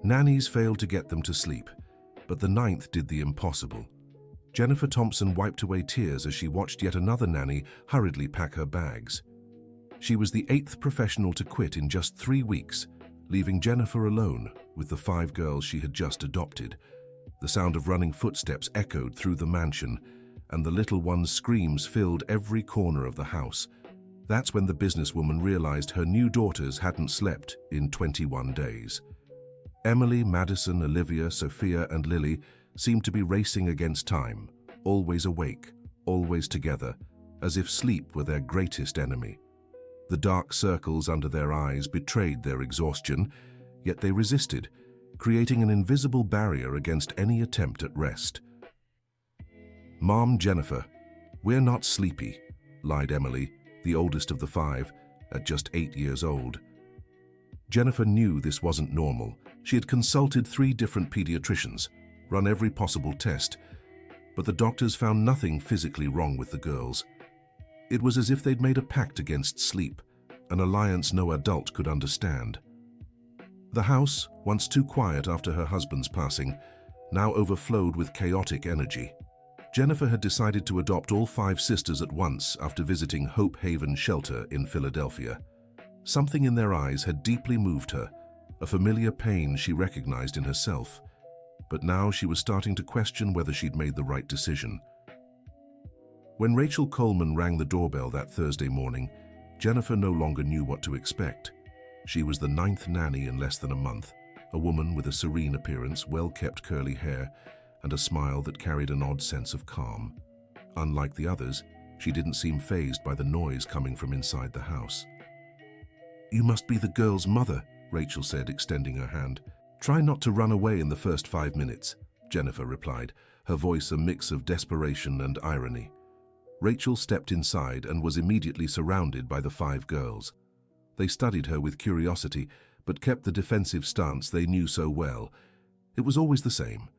Nannies failed to get them to sleep, but the ninth did the impossible. Jennifer Thompson wiped away tears as she watched yet another nanny hurriedly pack her bags. She was the 8th professional to quit in just 3 weeks, leaving Jennifer alone with the 5 girls she had just adopted. The sound of running footsteps echoed through the mansion, and the little one's screams filled every corner of the house. That's when the businesswoman realized her new daughters hadn't slept in 21 days. Emily, Madison, Olivia, Sophia, and Lily seemed to be racing against time, always awake, always together, as if sleep were their greatest enemy. The dark circles under their eyes betrayed their exhaustion, yet they resisted, creating an invisible barrier against any attempt at rest. "Mom, Jennifer, we're not sleepy," lied Emily, the oldest of the 5, at just 8 years old. Jennifer knew this wasn't normal. She had consulted 3 different pediatricians, run every possible test, but the doctors found nothing physically wrong with the girls. It was as if they'd made a pact against sleep, an alliance no adult could understand. The house, once too quiet after her husband's passing, now overflowed with chaotic energy. Jennifer had decided to adopt all 5 sisters at once after visiting Hope Haven Shelter in Philadelphia. Something in their eyes had deeply moved her, a familiar pain she recognized in herself. But now she was starting to question whether she'd made the right decision. When Rachel Coleman rang the doorbell that Thursday morning, Jennifer no longer knew what to expect. She was the 9th nanny in less than a month, a woman with a serene appearance, well-kept curly hair, and a smile that carried an odd sense of calm. Unlike the others, she didn't seem fazed by the noise coming from inside the house. "You must be the girl's mother," Rachel said, extending her hand. "Try not to run away in the first 5 minutes," Jennifer replied, her voice a mix of desperation and irony. Rachel stepped inside and was immediately surrounded by the 5 girls. They studied her with curiosity, but kept the defensive stance they knew so well. It was always the same.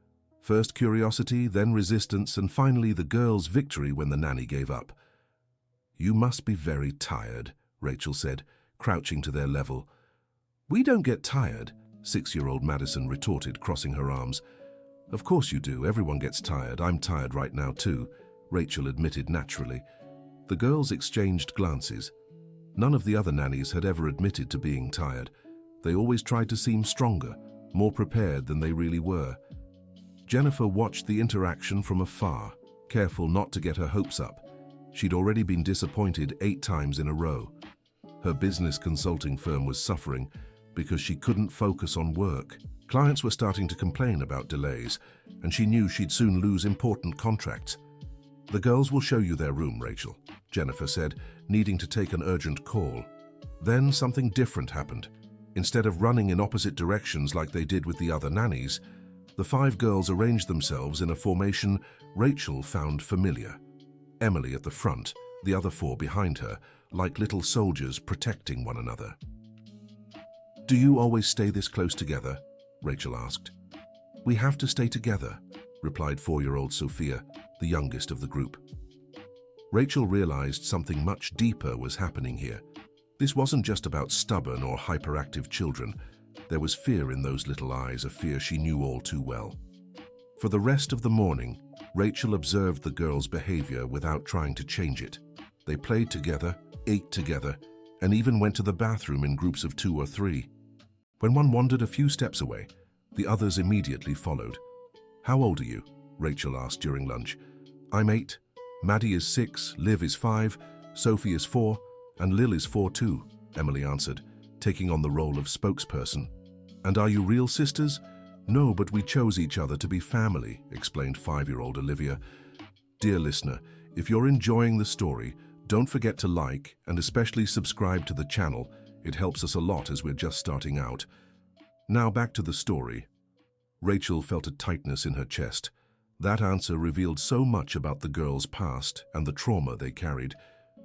First curiosity, then resistance, and finally the girls' victory when the nanny gave up. "You must be very tired," Rachel said, crouching to their level. "We don't get tired," 6-year-old Madison retorted, crossing her arms. "Of course you do. Everyone gets tired. I'm tired right now too," Rachel admitted naturally. The girls exchanged glances. None of the other nannies had ever admitted to being tired. They always tried to seem stronger, more prepared than they really were. Jennifer watched the interaction from afar, careful not to get her hopes up. She'd already been disappointed 8 times in a row. Her business consulting firm was suffering because she couldn't focus on work. Clients were starting to complain about delays, and she knew she'd soon lose important contracts. "The girls will show you their room, Rachel," Jennifer said, needing to take an urgent call. Then something different happened. Instead of running in opposite directions like they did with the other nannies, the 5 girls arranged themselves in a formation Rachel found familiar. Emily at the front, the other 4 behind her, like little soldiers protecting one another. "Do you always stay this close together?" Rachel asked. "We have to stay together," replied 4-year-old Sophia, the youngest of the group. Rachel realized something much deeper was happening here. This wasn't just about stubborn or hyperactive children. There was fear in those little eyes, a fear she knew all too well. For the rest of the morning, Rachel observed the girls' behavior without trying to change it. They played together, ate together, and even went to the bathroom in groups of 2 or 3. When one wandered a few steps away, the others immediately followed. "How old are you?" Rachel asked during lunch. "I'm 8. Maddie is 6, Liv is 5, Sophie is 4, and Lil is 4 too," Emily answered, taking on the role of spokesperson. "And are you real sisters?" "No, but we chose each other to be family," explained 5-year-old Olivia. Dear listener, if you're enjoying the story, don't forget to like and especially subscribe to the channel. It helps us a lot as we're just starting out. Now back to the story. Rachel felt a tightness in her chest. That answer revealed so much about the girls' past and the trauma they carried.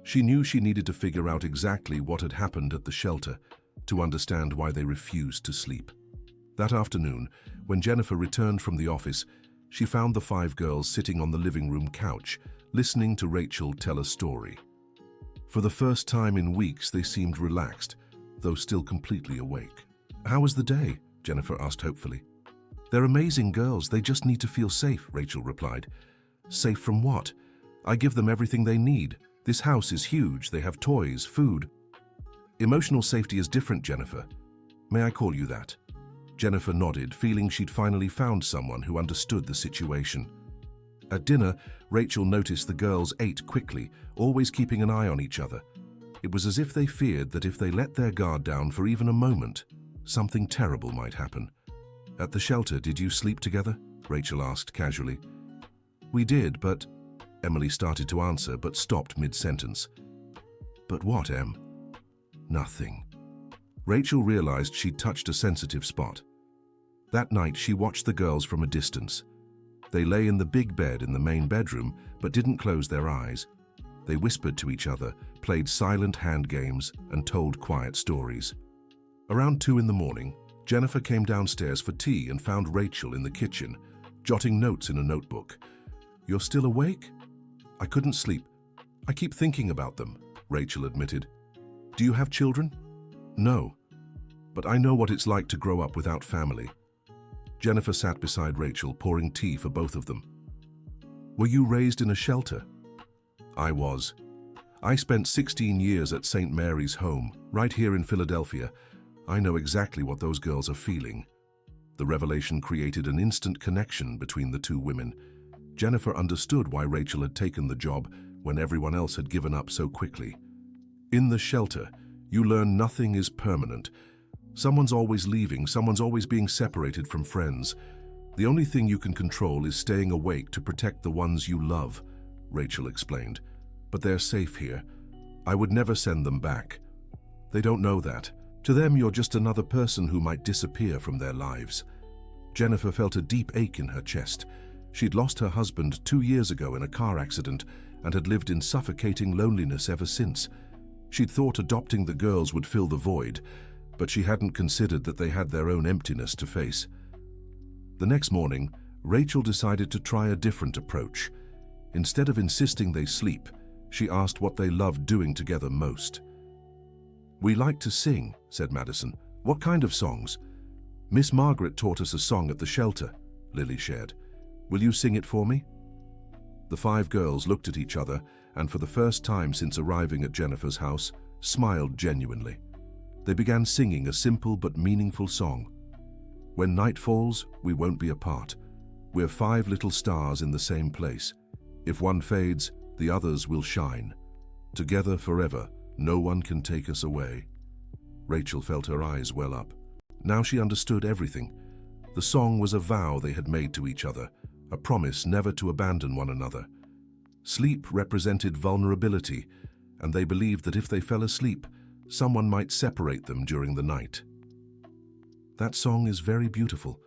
She knew she needed to figure out exactly what had happened at the shelter to understand why they refused to sleep. That afternoon, when Jennifer returned from the office, she found the 5 girls sitting on the living room couch, listening to Rachel tell a story. For the first time in weeks, they seemed relaxed, though still completely awake. "How was the day?" Jennifer asked hopefully. They're amazing girls, they just need to feel safe, Rachel replied. Safe from what? I give them everything they need. This house is huge, they have toys, food. Emotional safety is different, Jennifer. May I call you that? Jennifer nodded, feeling she'd finally found someone who understood the situation. At dinner, Rachel noticed the girls ate quickly, always keeping an eye on each other. It was as if they feared that if they let their guard down for even a moment, something terrible might happen. At the shelter, did you sleep together? Rachel asked casually. We did, but... Emily started to answer, but stopped mid-sentence. But what, Em? Nothing. Rachel realized she'd touched a sensitive spot. That night, she watched the girls from a distance. They lay in the big bed in the main bedroom, but didn't close their eyes. They whispered to each other, played silent hand games, and told quiet stories. Around 2 in the morning, Jennifer came downstairs for tea and found Rachel in the kitchen, jotting notes in a notebook. You're still awake? I couldn't sleep. I keep thinking about them, Rachel admitted. Do you have children? No, but I know what it's like to grow up without family. Jennifer sat beside Rachel, pouring tea for both of them. Were you raised in a shelter? I was. I spent 16 years at St. Mary's Home, right here in Philadelphia. I know exactly what those girls are feeling. The revelation created an instant connection between the two women. Jennifer understood why Rachel had taken the job when everyone else had given up so quickly. In the shelter, you learn nothing is permanent. Someone's always leaving, someone's always being separated from friends. The only thing you can control is staying awake to protect the ones you love, Rachel explained. But they're safe here. I would never send them back. They don't know that. To them, you're just another person who might disappear from their lives. Jennifer felt a deep ache in her chest. She'd lost her husband 2 years ago in a car accident and had lived in suffocating loneliness ever since. She'd thought adopting the girls would fill the void, but she hadn't considered that they had their own emptiness to face. The next morning, Rachel decided to try a different approach. Instead of insisting they sleep, she asked what they loved doing together most. We like to sing, said Madison. What kind of songs? Miss Margaret taught us a song at the shelter, Lily shared. Will you sing it for me? The 5 girls looked at each other and for the first time since arriving at Jennifer's house, smiled genuinely. They began singing a simple but meaningful song. When night falls, we won't be apart. We're 5 little stars in the same place. If one fades, the others will shine. Together forever, no one can take us away. Rachel felt her eyes well up. Now she understood everything. The song was a vow they had made to each other, a promise never to abandon one another. Sleep represented vulnerability, and they believed that if they fell asleep, someone might separate them during the night. That song is very beautiful.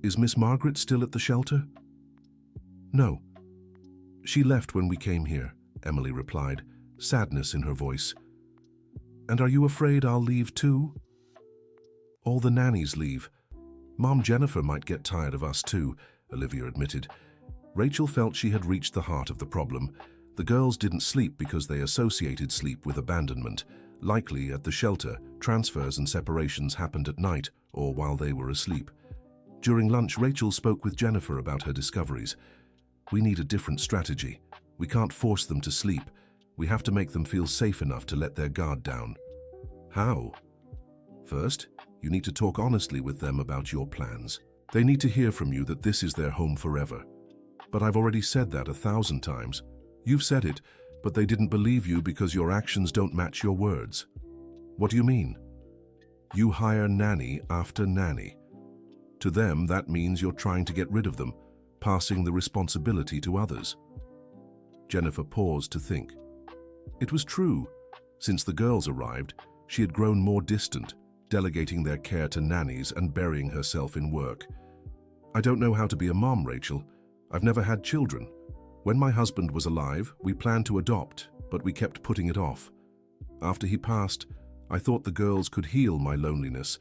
Is Miss Margaret still at the shelter? No. She left when we came here, Emily replied, sadness in her voice. And are you afraid I'll leave too? All the nannies leave. Mom Jennifer might get tired of us too, Olivia admitted. Rachel felt she had reached the heart of the problem. The girls didn't sleep because they associated sleep with abandonment. Likely, at the shelter, transfers and separations happened at night or while they were asleep. During lunch, Rachel spoke with Jennifer about her discoveries. We need a different strategy. We can't force them to sleep. We have to make them feel safe enough to let their guard down. How? First, you need to talk honestly with them about your plans. They need to hear from you that this is their home forever. But I've already said that 1,000 times. You've said it, but they didn't believe you because your actions don't match your words. What do you mean? You hire nanny after nanny. To them, that means you're trying to get rid of them, passing the responsibility to others. Jennifer paused to think. It was true. Since the girls arrived, she had grown more distant, delegating their care to nannies and burying herself in work. I don't know how to be a mom, Rachel. I've never had children. When my husband was alive, we planned to adopt, but we kept putting it off. After he passed, I thought the girls could heal my loneliness,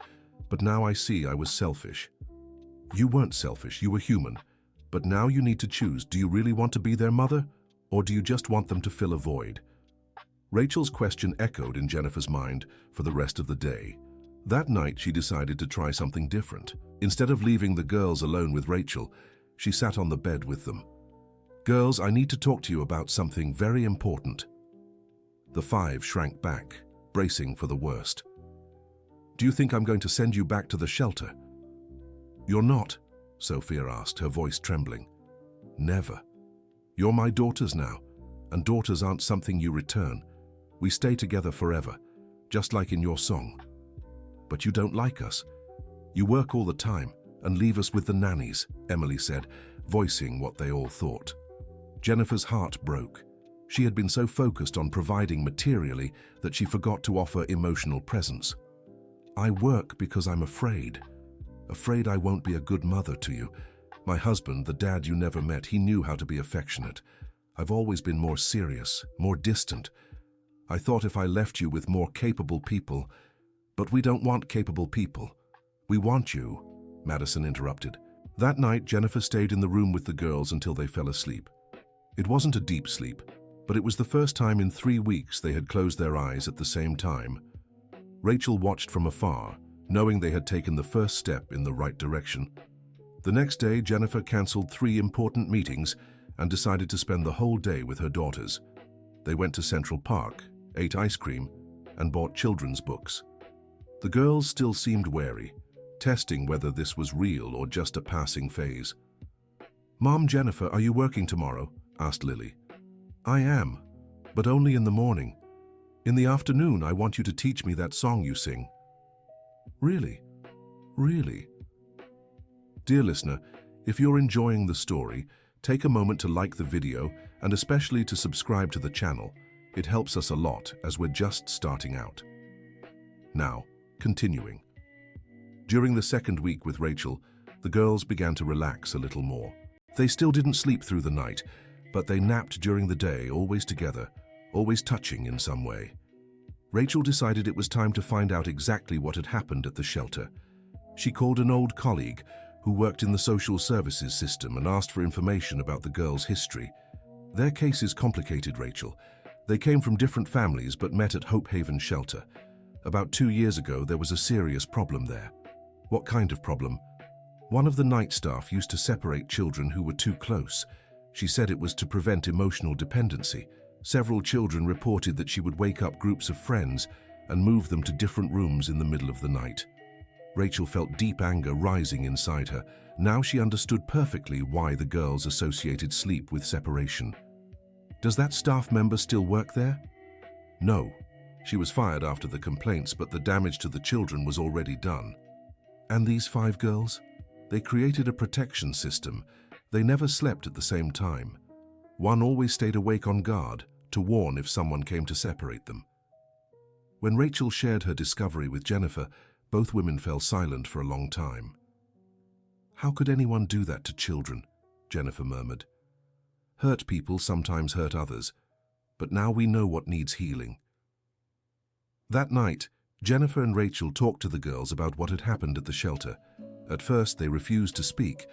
but now I see I was selfish. You weren't selfish, you were human. But now you need to choose, do you really want to be their mother, or do you just want them to fill a void? Rachel's question echoed in Jennifer's mind for the rest of the day. That night, she decided to try something different. Instead of leaving the girls alone with Rachel, she sat on the bed with them. "Girls, I need to talk to you about something very important." The five shrank back, bracing for the worst. "Do you think I'm going to send you back to the shelter?" "You're not," Sophia asked, her voice trembling. "Never. You're my daughters now, and daughters aren't something you return. We stay together forever, just like in your song. But you don't like us. You work all the time and leave us with the nannies," Emily said, voicing what they all thought. Jennifer's heart broke. She had been so focused on providing materially that she forgot to offer emotional presence. "I work because I'm afraid. Afraid I won't be a good mother to you. My husband, the dad you never met, he knew how to be affectionate. I've always been more serious, more distant. I thought if I left you with more capable people, but we don't want capable people. We want you," Madison interrupted. That night, Jennifer stayed in the room with the girls until they fell asleep. It wasn't a deep sleep, but it was the first time in 3 weeks they had closed their eyes at the same time. Rachel watched from afar, knowing they had taken the first step in the right direction. The next day, Jennifer cancelled 3 important meetings and decided to spend the whole day with her daughters. They went to Central Park, ate ice cream, and bought children's books. The girls still seemed wary, testing whether this was real or just a passing phase. "Mom, Jennifer, are you working tomorrow?" asked Lily. "I am, but only in the morning. In the afternoon, I want you to teach me that song you sing." "Really? Really?" Dear listener, if you're enjoying the story, take a moment to like the video and especially to subscribe to the channel. It helps us a lot as we're just starting out. Now, continuing. During the second week with Rachel, the girls began to relax a little more. They still didn't sleep through the night, but they napped during the day, always together, always touching in some way. Rachel decided it was time to find out exactly what had happened at the shelter. She called an old colleague who worked in the social services system and asked for information about the girls' history. Their case is complicated, Rachel. They came from different families but met at Hope Haven shelter. About 2 years ago, there was a serious problem there. "What kind of problem?" "One of the night staff used to separate children who were too close. She said it was to prevent emotional dependency. Several children reported that she would wake up groups of friends and move them to different rooms in the middle of the night." Rachel felt deep anger rising inside her. Now she understood perfectly why the girls associated sleep with separation. "Does that staff member still work there?" "No. She was fired after the complaints, but the damage to the children was already done." "And these 5 girls? They created a protection system. They never slept at the same time. One always stayed awake on guard to warn if someone came to separate them." When Rachel shared her discovery with Jennifer, both women fell silent for a long time. "How could anyone do that to children?" Jennifer murmured. "Hurt people sometimes hurt others, but now we know what needs healing." That night, Jennifer and Rachel talked to the girls about what had happened at the shelter. At first, they refused to speak,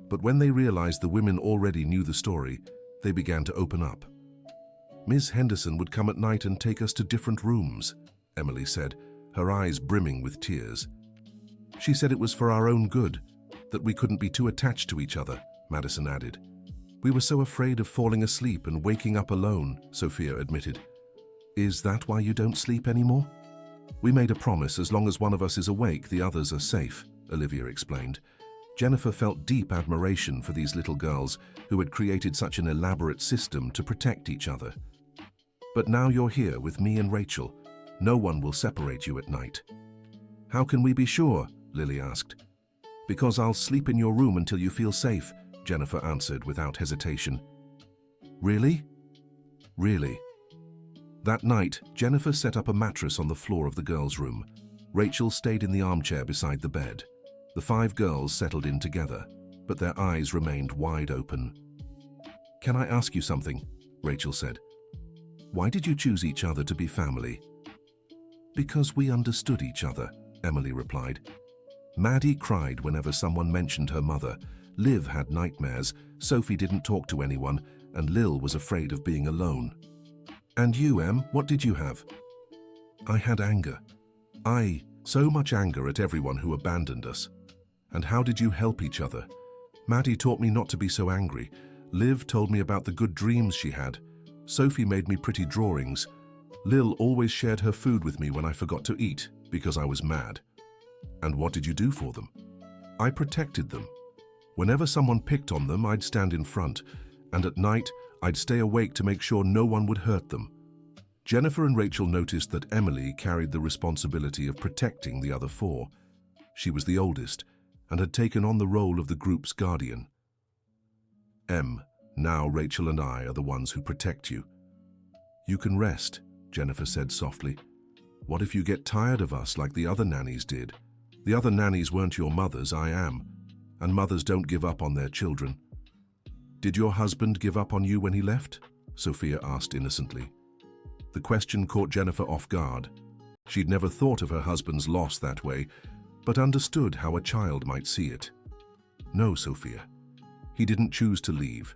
but when they realized the women already knew the story, they began to open up. "Ms. Henderson would come at night and take us to different rooms," Emily said, her eyes brimming with tears. "She said it was for our own good, that we couldn't be too attached to each other," Madison added. "We were so afraid of falling asleep and waking up alone," Sophia admitted. "Is that why you don't sleep anymore?" "We made a promise, as long as one of us is awake, the others are safe," Olivia explained. Jennifer felt deep admiration for these little girls who had created such an elaborate system to protect each other. "But now you're here with me and Rachel. No one will separate you at night." "How can we be sure?" Lily asked. "Because I'll sleep in your room until you feel safe," Jennifer answered without hesitation. "Really?" "Really." That night, Jennifer set up a mattress on the floor of the girls' room. Rachel stayed in the armchair beside the bed. The 5 girls settled in together, but their eyes remained wide open. "Can I ask you something?" Rachel said. "Why did you choose each other to be family?" "Because we understood each other," Emily replied. Maddie cried whenever someone mentioned her mother. Liv had nightmares, Sophie didn't talk to anyone, and Lil was afraid of being alone. "And you, Em, what did you have?" "I had anger. I So much anger at everyone who abandoned us. And how did you help each other? Maddie taught me not to be so angry. Liv told me about the good dreams she had. Sophie made me pretty drawings. Lil always shared her food with me when I forgot to eat because I was mad. And what did you do for them? I protected them. Whenever someone picked on them, I'd stand in front, and at night, I'd stay awake to make sure no one would hurt them. Jennifer and Rachel noticed that Emily carried the responsibility of protecting the other four. She was the oldest and had taken on the role of the group's guardian. Now Rachel and I are the ones who protect you. You can rest, Jennifer said softly. What if you get tired of us like the other nannies did? The other nannies weren't your mothers, I am. And mothers don't give up on their children. Did your husband give up on you when he left? Sophia asked innocently. The question caught Jennifer off guard. She'd never thought of her husband's loss that way, but understood how a child might see it. No, Sophia. He didn't choose to leave.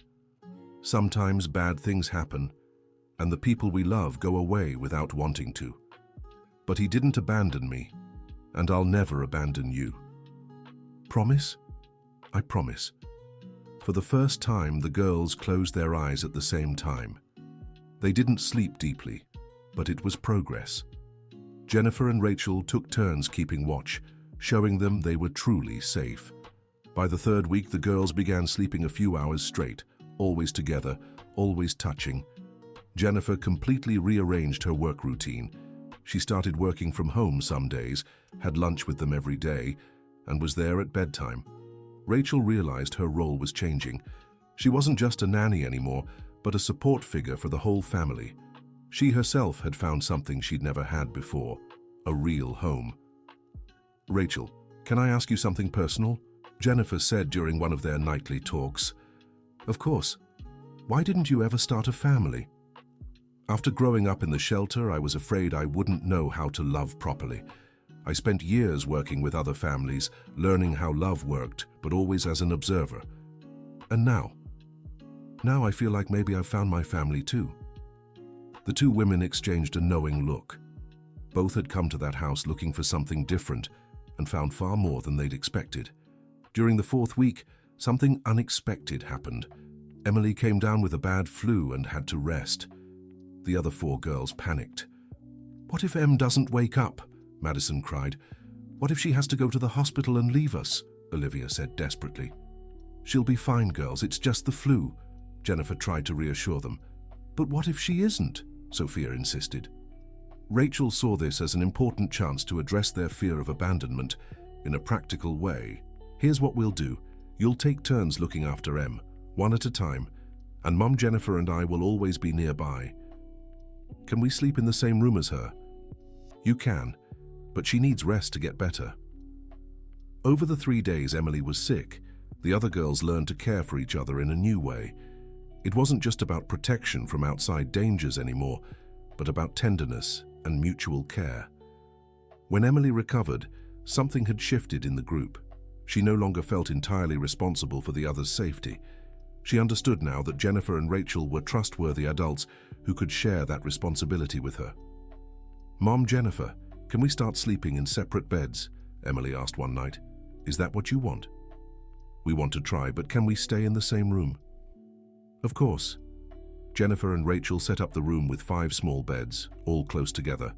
Sometimes bad things happen, and the people we love go away without wanting to. But he didn't abandon me, and I'll never abandon you. Promise? I promise. For the first time, the girls closed their eyes at the same time. They didn't sleep deeply, but it was progress. Jennifer and Rachel took turns keeping watch, showing them they were truly safe. By the third week, the girls began sleeping a few hours straight, always together, always touching. Jennifer completely rearranged her work routine. She started working from home some days, had lunch with them every day, and was there at bedtime. Rachel realized her role was changing. She wasn't just a nanny anymore, but a support figure for the whole family. She herself had found something she'd never had before, a real home. Rachel, can I ask you something personal? Jennifer said during one of their nightly talks. Of course. Why didn't you ever start a family? After growing up in the shelter, I was afraid I wouldn't know how to love properly. I spent years working with other families, learning how love worked, but always as an observer. And now I feel like maybe I've found my family too. The two women exchanged a knowing look. Both had come to that house looking for something different and found far more than they'd expected. During the fourth week, something unexpected happened. Emily came down with a bad flu and had to rest. The other four girls panicked. What if Em doesn't wake up? Madison cried. What if she has to go to the hospital and leave us? Olivia said desperately. She'll be fine, girls, it's just the flu. Jennifer tried to reassure them. But what if she isn't? Sophia insisted. Rachel saw this as an important chance to address their fear of abandonment in a practical way. Here's what we'll do. You'll take turns looking after Em, one at a time, and Mum Jennifer and I will always be nearby. Can we sleep in the same room as her? You can, but she needs rest to get better. Over the 3 days Emily was sick, the other girls learned to care for each other in a new way. It wasn't just about protection from outside dangers anymore, but about tenderness and mutual care. When Emily recovered, something had shifted in the group. She no longer felt entirely responsible for the others' safety. She understood now that Jennifer and Rachel were trustworthy adults who could share that responsibility with her. Mom Jennifer, can we start sleeping in separate beds? Emily asked one night. Is that what you want? We want to try, but can we stay in the same room? Of course. Jennifer and Rachel set up the room with 5 small beds, all close together.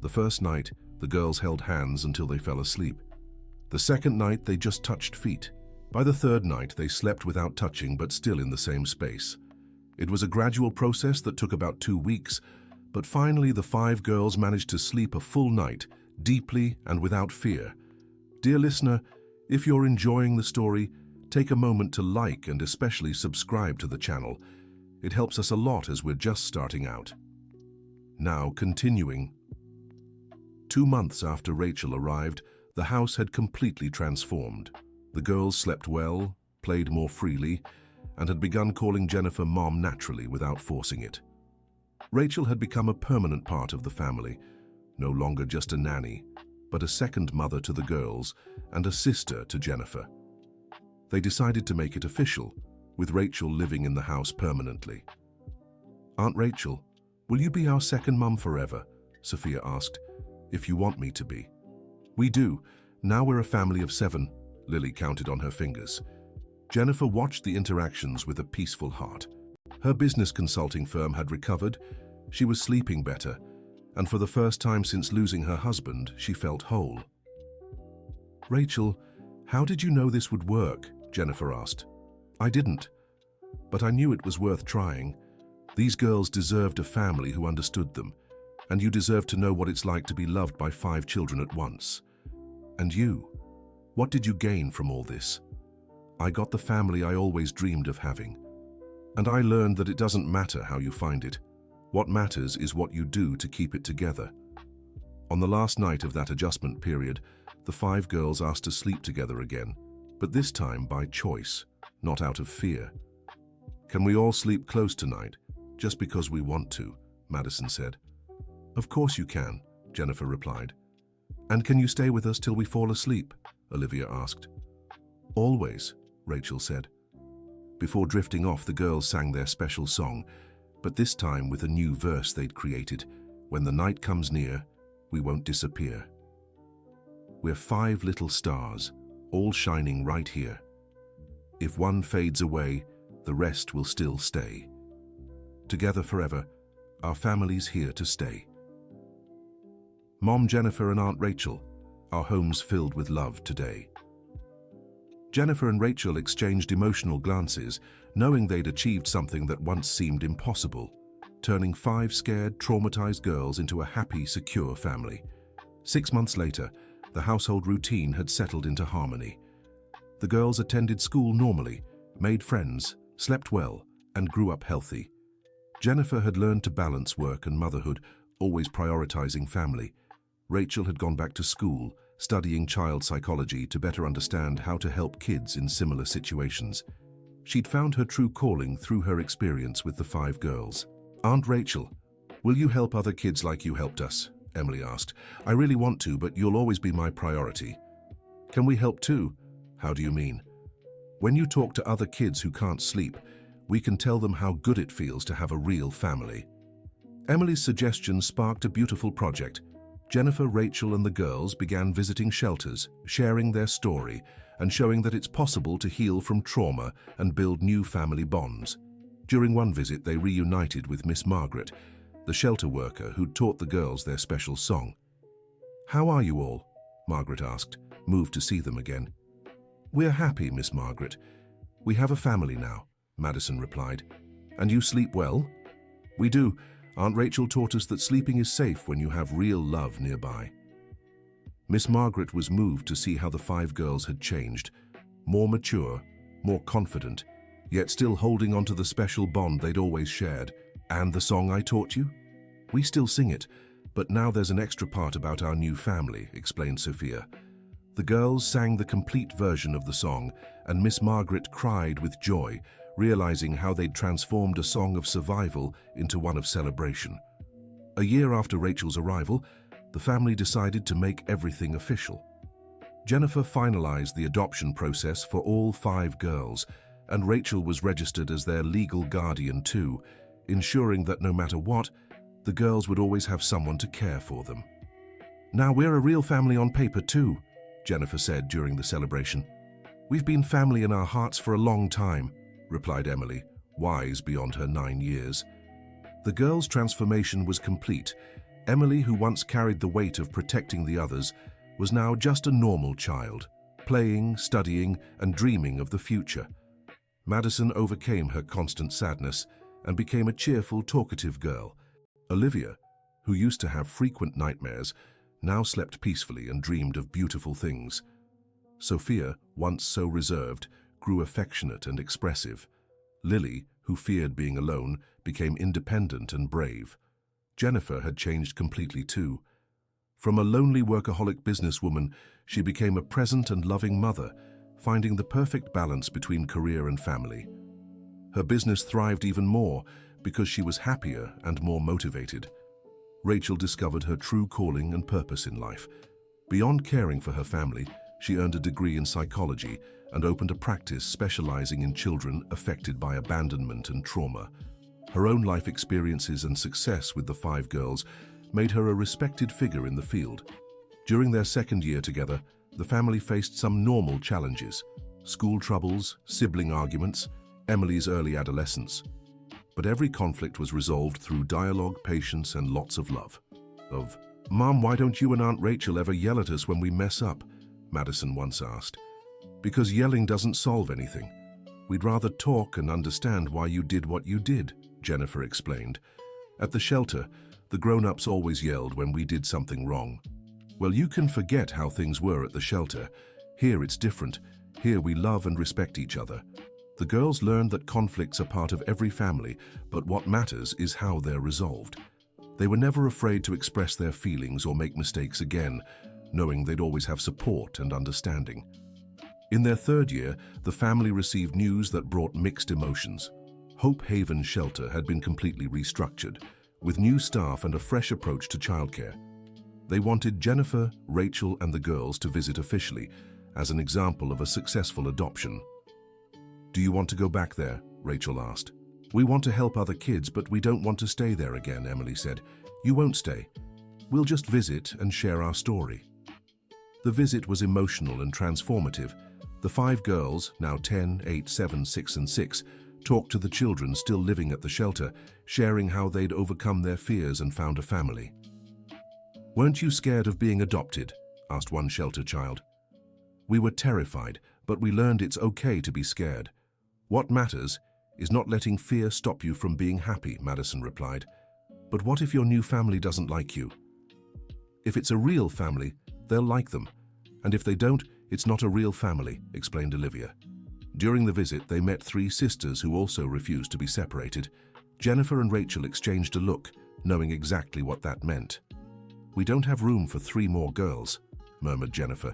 The first night, the girls held hands until they fell asleep. The second night, they just touched feet. By the third night, they slept without touching but still in the same space. It was a gradual process that took about 2 weeks, but finally the 5 girls managed to sleep a full night, deeply and without fear. Dear listener, if you're enjoying the story, take a moment to like and especially subscribe to the channel. It helps us a lot as we're just starting out. Now, continuing. 2 months after Rachel arrived, the house had completely transformed. The girls slept well, played more freely, and had begun calling Jennifer Mom naturally without forcing it. Rachel had become a permanent part of the family, no longer just a nanny, but a second mother to the girls and a sister to Jennifer. They decided to make it official, with Rachel living in the house permanently. Aunt Rachel, will you be our second mum forever? Sophia asked. If you want me to be. We do. Now we're a family of 7, Lily counted on her fingers. Jennifer watched the interactions with a peaceful heart. Her business consulting firm had recovered, she was sleeping better, and for the first time since losing her husband, she felt whole. "Rachel, how did you know this would work?" Jennifer asked. "I didn't, but I knew it was worth trying. These girls deserved a family who understood them, and you deserve to know what it's like to be loved by 5 children at once. And you, what did you gain from all this?" "I got the family I always dreamed of having. And I learned that it doesn't matter how you find it. What matters is what you do to keep it together." On the last night of that adjustment period, the 5 girls asked to sleep together again, but this time by choice, not out of fear. "Can we all sleep close tonight, just because we want to?" Madison said. "Of course you can," Jennifer replied. "And can you stay with us till we fall asleep?" Olivia asked. "Always," Rachel said. Before drifting off, the girls sang their special song, but this time with a new verse they'd created. "When the night comes near, we won't disappear. We're 5 little stars, all shining right here. If one fades away, the rest will still stay. Together forever, our family's here to stay." Mom Jennifer and Aunt Rachel, our homes filled with love today. Jennifer and Rachel exchanged emotional glances, knowing they'd achieved something that once seemed impossible, turning 5 scared, traumatized girls into a happy, secure family. 6 months later, the household routine had settled into harmony. The girls attended school normally, made friends, slept well, and grew up healthy. Jennifer had learned to balance work and motherhood, always prioritizing family. Rachel had gone back to school, studying child psychology to better understand how to help kids in similar situations. She'd found her true calling through her experience with the 5 girls. "Aunt Rachel, will you help other kids like you helped us?" Emily asked. "I really want to, but you'll always be my priority." "Can we help too?" "How do you mean?" "When you talk to other kids who can't sleep, we can tell them how good it feels to have a real family." Emily's suggestion sparked a beautiful project. Jennifer, Rachel, and the girls began visiting shelters, sharing their story, and showing that it's possible to heal from trauma and build new family bonds. During one visit, they reunited with Miss Margaret, the shelter worker who'd taught the girls their special song. "How are you all?" Margaret asked, moved to see them again. "We're happy, Miss Margaret. We have a family now," Madison replied. "And you sleep well?" "We do. Aunt Rachel taught us that sleeping is safe when you have real love nearby." Miss Margaret was moved to see how the 5 girls had changed, more mature, more confident, yet still holding on to the special bond they'd always shared. "And the song I taught you? We still sing it, but now there's an extra part about our new family," explained Sophia. The girls sang the complete version of the song, and Miss Margaret cried with joy, realizing how they'd transformed a song of survival into one of celebration. A year after Rachel's arrival, the family decided to make everything official. Jennifer finalized the adoption process for all 5 girls, and Rachel was registered as their legal guardian too, ensuring that no matter what, the girls would always have someone to care for them. "Now we're a real family on paper too," Jennifer said during the celebration. "We've been family in our hearts for a long time," replied Emily, wise beyond her 9 years. The girls' transformation was complete. Emily, who once carried the weight of protecting the others, was now just a normal child, playing, studying, and dreaming of the future. Madison overcame her constant sadness and became a cheerful, talkative girl. Olivia, who used to have frequent nightmares, now slept peacefully and dreamed of beautiful things. Sophia, once so reserved, grew affectionate and expressive. Lily, who feared being alone, became independent and brave. Jennifer had changed completely too. From a lonely workaholic businesswoman, she became a present and loving mother, finding the perfect balance between career and family. Her business thrived even more because she was happier and more motivated. Rachel discovered her true calling and purpose in life. Beyond caring for her family, she earned a degree in psychology and opened a practice specializing in children affected by abandonment and trauma. Her own life experiences and success with the 5 girls made her a respected figure in the field. During their second year together, the family faced some normal challenges: school troubles, sibling arguments, Emily's early adolescence. But every conflict was resolved through dialogue, patience, and lots of love. "Mom, why don't you and Aunt Rachel ever yell at us when we mess up?" Madison once asked. "Because yelling doesn't solve anything. We'd rather talk and understand why you did what you did," Jennifer explained. "At the shelter, the grown-ups always yelled when we did something wrong. Well, you can forget how things were at the shelter. Here it's different. Here we love and respect each other." The girls learned that conflicts are part of every family, but what matters is how they're resolved. They were never afraid to express their feelings or make mistakes again, knowing they'd always have support and understanding. In their third year, the family received news that brought mixed emotions. Hope Haven Shelter had been completely restructured, with new staff and a fresh approach to childcare. They wanted Jennifer, Rachel, and the girls to visit officially, as an example of a successful adoption. "Do you want to go back there?" Rachel asked. "We want to help other kids, but we don't want to stay there again," Emily said. "You won't stay. We'll just visit and share our story." The visit was emotional and transformative. The 5 girls, now 10, 8, 7, 6, and 6, talked to the children still living at the shelter, sharing how they'd overcome their fears and found a family. "Weren't you scared of being adopted?" asked one shelter child. "We were terrified, but we learned it's okay to be scared. What matters is not letting fear stop you from being happy," Madison replied. "But what if your new family doesn't like you?" "If it's a real family, they'll like them. And if they don't, it's not a real family," explained Olivia. During the visit, they met 3 sisters who also refused to be separated. Jennifer and Rachel exchanged a look, knowing exactly what that meant. "We don't have room for 3 more girls," murmured Jennifer.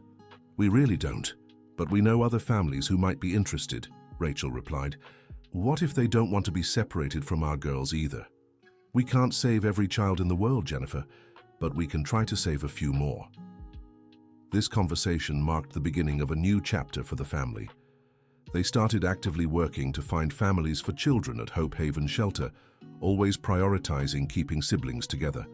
"We really don't, but we know other families who might be interested," Rachel replied. "What if they don't want to be separated from our girls either?" "We can't save every child in the world, Jennifer, but we can try to save a few more." This conversation marked the beginning of a new chapter for the family. They started actively working to find families for children at Hope Haven Shelter, always prioritizing keeping siblings together.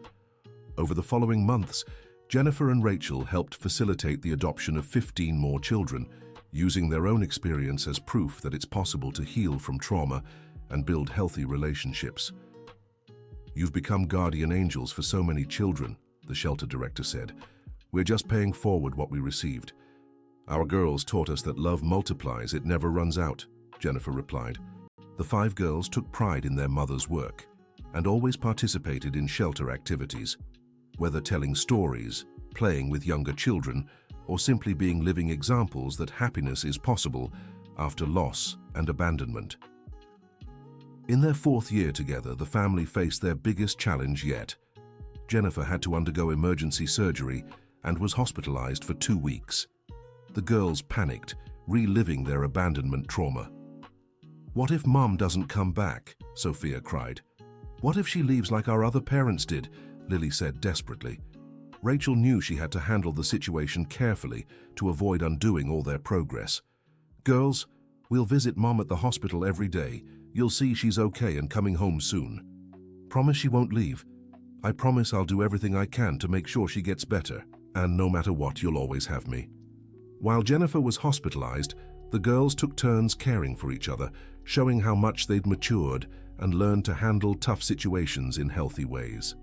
Over the following months, Jennifer and Rachel helped facilitate the adoption of 15 more children, using their own experience as proof that it's possible to heal from trauma and build healthy relationships. "You've become guardian angels for so many children," the shelter director said. "We're just paying forward what we received." "Our girls taught us that love multiplies, it never runs out," Jennifer replied. The 5 girls took pride in their mother's work and always participated in shelter activities, whether telling stories, playing with younger children, or simply being living examples that happiness is possible after loss and abandonment. In their 4th year together, the family faced their biggest challenge yet. Jennifer had to undergo emergency surgery and was hospitalized for 2 weeks. The girls panicked, reliving their abandonment trauma. "What if Mom doesn't come back?" Sophia cried. "What if she leaves like our other parents did?" Lily said desperately. Rachel knew she had to handle the situation carefully to avoid undoing all their progress. "Girls, we'll visit Mom at the hospital every day. You'll see she's okay and coming home soon. Promise she won't leave. I promise I'll do everything I can to make sure she gets better. And no matter what, you'll always have me." While Jennifer was hospitalized, the girls took turns caring for each other, showing how much they'd matured and learned to handle tough situations in healthy ways.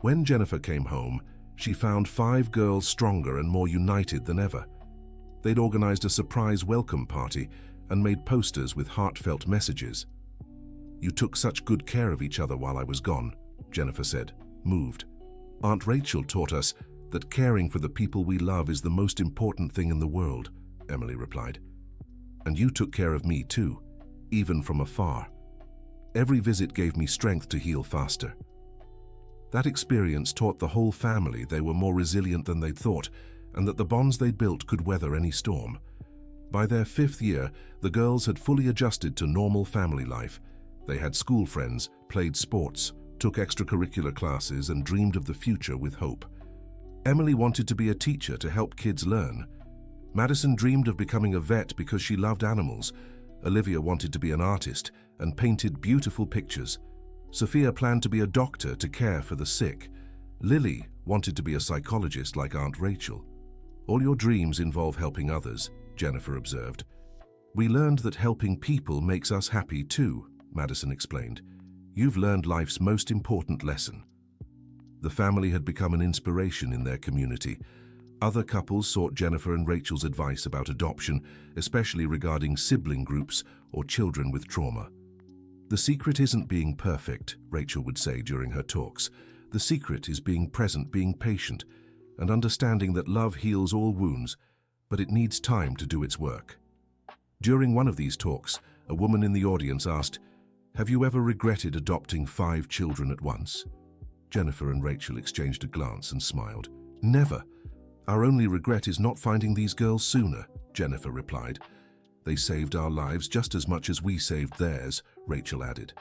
When Jennifer came home, she found 5 girls stronger and more united than ever. They'd organized a surprise welcome party and made posters with heartfelt messages. "You took such good care of each other while I was gone," Jennifer said, moved. "Aunt Rachel taught us that caring for the people we love is the most important thing in the world," Emily replied. "And you took care of me too, even from afar. Every visit gave me strength to heal faster." That experience taught the whole family they were more resilient than they'd thought, and that the bonds they'd built could weather any storm. By their 5th year, the girls had fully adjusted to normal family life. They had school friends, played sports, took extracurricular classes, and dreamed of the future with hope. Emily wanted to be a teacher to help kids learn. Madison dreamed of becoming a vet because she loved animals. Olivia wanted to be an artist and painted beautiful pictures. Sophia planned to be a doctor to care for the sick. Lily Wanted to be a psychologist like Aunt Rachel. All your dreams involve helping others, Jennifer observed. We learned that helping people makes us happy too, Madison explained. You've learned life's most important lesson. The family had become an inspiration in their community. Other couples sought Jennifer and Rachel's advice about adoption, especially regarding sibling groups or children with trauma. The secret isn't being perfect, Rachel would say during her talks. The secret is being present, being patient, and understanding that love heals all wounds, but it needs time to do its work. During one of these talks, a woman in the audience asked, "Have you ever regretted adopting 5 children at once?" Jennifer and Rachel exchanged a glance and smiled. "Never. Our only regret is not finding these girls sooner," Jennifer replied. "They saved our lives just as much as we saved theirs," Rachel added.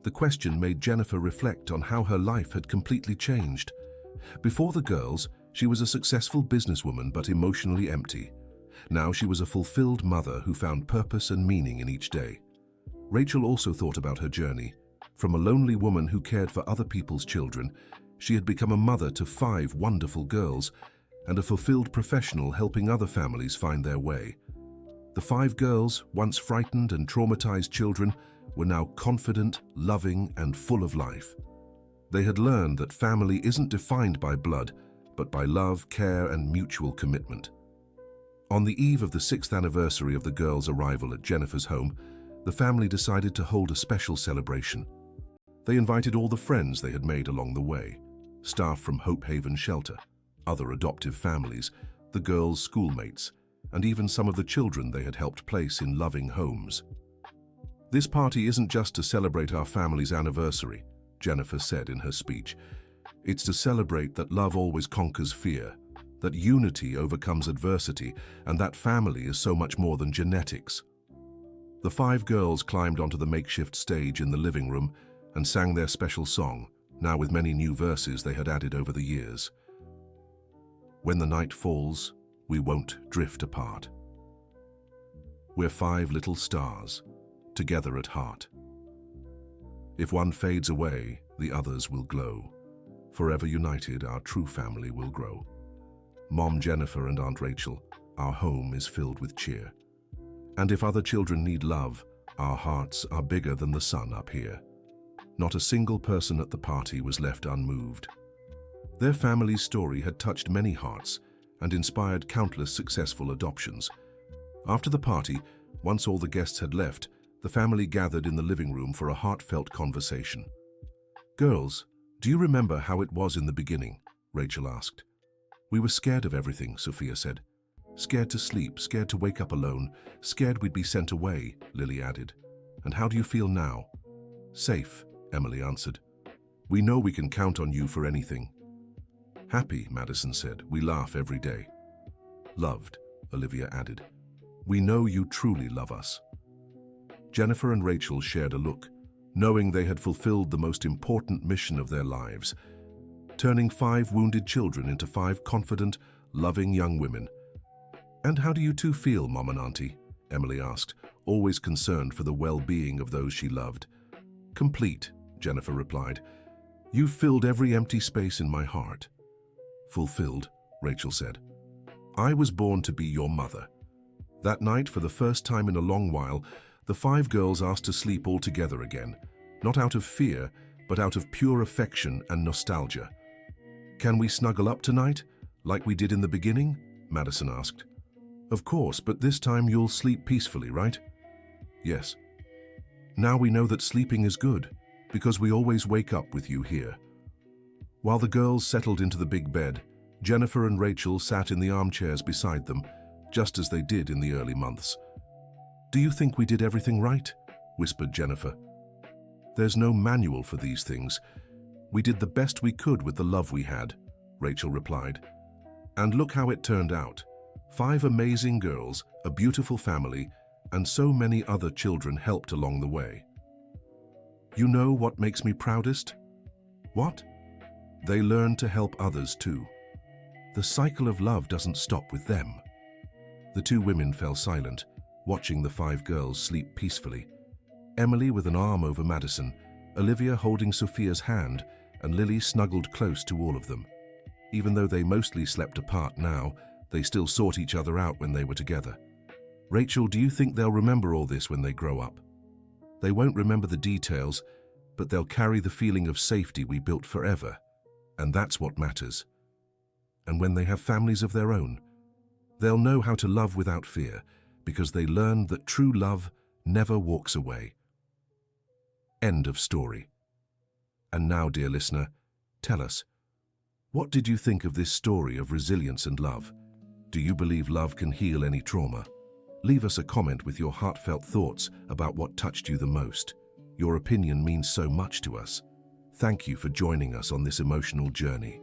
The question made Jennifer reflect on how her life had completely changed. Before the girls, she was a successful businesswoman but emotionally empty. Now she was a fulfilled mother who found purpose and meaning in each day. Rachel also thought about her journey. From a lonely woman who cared for other people's children, she had become a mother to 5 wonderful girls and a fulfilled professional helping other families find their way. The 5 girls, once frightened and traumatized children, were now confident, loving, and full of life. They had learned that family isn't defined by blood, but by love, care, and mutual commitment. On the eve of the 6th anniversary of the girls' arrival at Jennifer's home, the family decided to hold a special celebration. They invited all the friends they had made along the way, staff from Hope Haven Shelter, other adoptive families, the girls' schoolmates, and even some of the children they had helped place in loving homes. "This party isn't just to celebrate our family's anniversary," Jennifer said in her speech. "It's to celebrate that love always conquers fear, that unity overcomes adversity, and that family is so much more than genetics." The 5 girls climbed onto the makeshift stage in the living room and sang their special song, now with many new verses they had added over the years. "When the night falls, we won't drift apart. We're 5 little stars, together at heart. If one fades away, the others will glow. Forever united, our true family will grow. Mom Jennifer and Aunt Rachel, our home is filled with cheer. And if other children need love, our hearts are bigger than the sun up here." Not a single person at the party was left unmoved. Their family's story had touched many hearts and inspired countless successful adoptions. After the party, once all the guests had left, the family gathered in the living room for a heartfelt conversation. "Girls, do you remember how it was in the beginning?" Rachel asked. "We were scared of everything," Sophia said. "Scared to sleep, scared to wake up alone, scared we'd be sent away," Lily added. "And how do you feel now?" "Safe," Emily answered. "We know we can count on you for anything." "Happy," Madison said. "We laugh every day." "Loved," Olivia added. "We know you truly love us." Jennifer and Rachel shared a look, knowing they had fulfilled the most important mission of their lives, turning 5 wounded children into 5 confident, loving young women. "And how do you two feel, Mom and Auntie?" Emily asked, always concerned for the well-being of those she loved. "Complete," Jennifer replied. "You've filled every empty space in my heart." "Fulfilled," Rachel said. "I was born to be your mother." That night, for the first time in a long while, the 5 girls asked to sleep all together again, not out of fear, but out of pure affection and nostalgia. "Can we snuggle up tonight, like we did in the beginning?" Madison asked. "Of course, but this time you'll sleep peacefully, right?" "Yes." "Now we know that sleeping is good, because we always wake up with you here." While the girls settled into the big bed, Jennifer and Rachel sat in the armchairs beside them, just as they did in the early months. "Do you think we did everything right?" whispered Jennifer. "There's no manual for these things. We did the best we could with the love we had," Rachel replied. "And look how it turned out. 5 amazing girls, a beautiful family, and so many other children helped along the way." "You know what makes me proudest?" "What?" "They learned to help others too. The cycle of love doesn't stop with them." The 2 women fell silent, watching the 5 girls sleep peacefully. Emily with an arm over Madison, Olivia holding Sophia's hand, and Lily snuggled close to all of them. Even though they mostly slept apart now, they still sought each other out when they were together. Rachel, do you think they'll remember all this when they grow up? They won't remember the details, but they'll carry the feeling of safety we built forever. And that's what matters. And when they have families of their own, they'll know how to love without fear, because they learned that true love never walks away. End of story. And now, dear listener, tell us, what did you think of this story of resilience and love? Do you believe love can heal any trauma? Leave us a comment with your heartfelt thoughts about what touched you the most. Your opinion means so much to us. Thank you for joining us on this emotional journey.